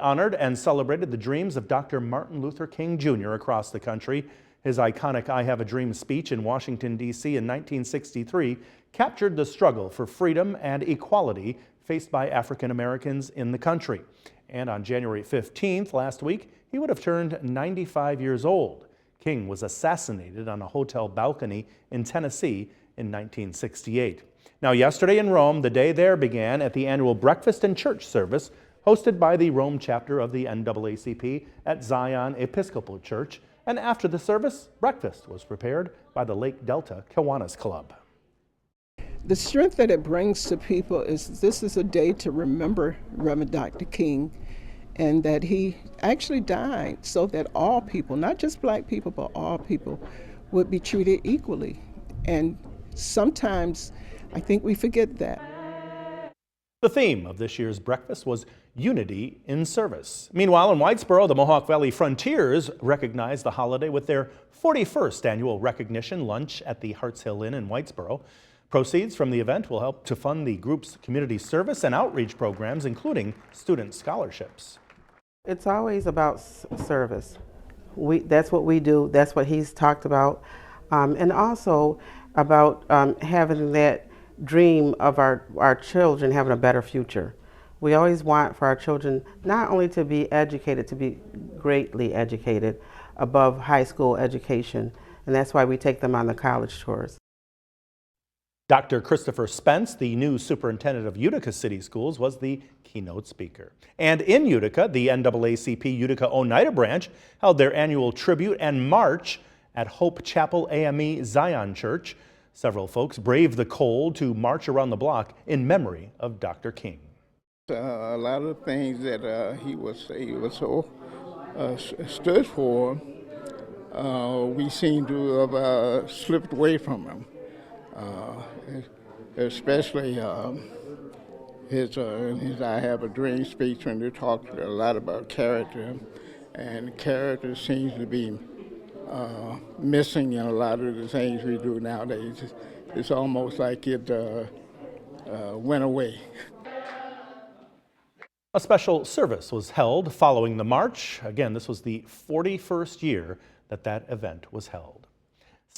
Honored and celebrated the dreams of Dr. Martin Luther King Jr. across the country. His iconic I Have a Dream speech in Washington, D.C. in 1963 captured the struggle for freedom and equality faced by African Americans in the country. And on January 15th, last week, he would have turned 95 years old. King was assassinated on a hotel balcony in Tennessee in 1968. Now, yesterday in Rome, the day there began at the annual breakfast and church service hosted by the Rome chapter of the NAACP at Zion Episcopal Church. And after the service, breakfast was prepared by the Lake Delta Kiwanis Club. The strength that it brings to people is this is a day to remember Reverend Dr. King, and that he actually died so that all people, not just black people, but all people, would be treated equally. And sometimes I think we forget that. The theme of this year's breakfast was Unity in Service. Meanwhile, in Whitesboro, the Mohawk Valley Frontiers recognized the holiday with their 41st annual recognition lunch at the Harts Hill Inn in Whitesboro. Proceeds from the event will help to fund the group's community service and outreach programs, including student scholarships. It's always about service. That's what we do. That's what he's talked about. And also about having that dream of our children having a better future. We always want for our children not only to be educated, to be greatly educated above high school education, and that's why we take them on the college tours. Dr. Christopher Spence, the new superintendent of Utica City Schools, was the keynote speaker. And in Utica, the NAACP Utica Oneida branch held their annual tribute and march at Hope Chapel AME Zion Church. Several folks braved the cold to march around the block in memory of Dr. King. A lot of things that he was so stood for, we seem to have slipped away from him. Especially his I Have a Dream speech, when they talked a lot about character, and character seems to be missing in a lot of the things we do nowadays. It's almost like it went away. A special service was held following the march. Again, this was the 41st year that event was held.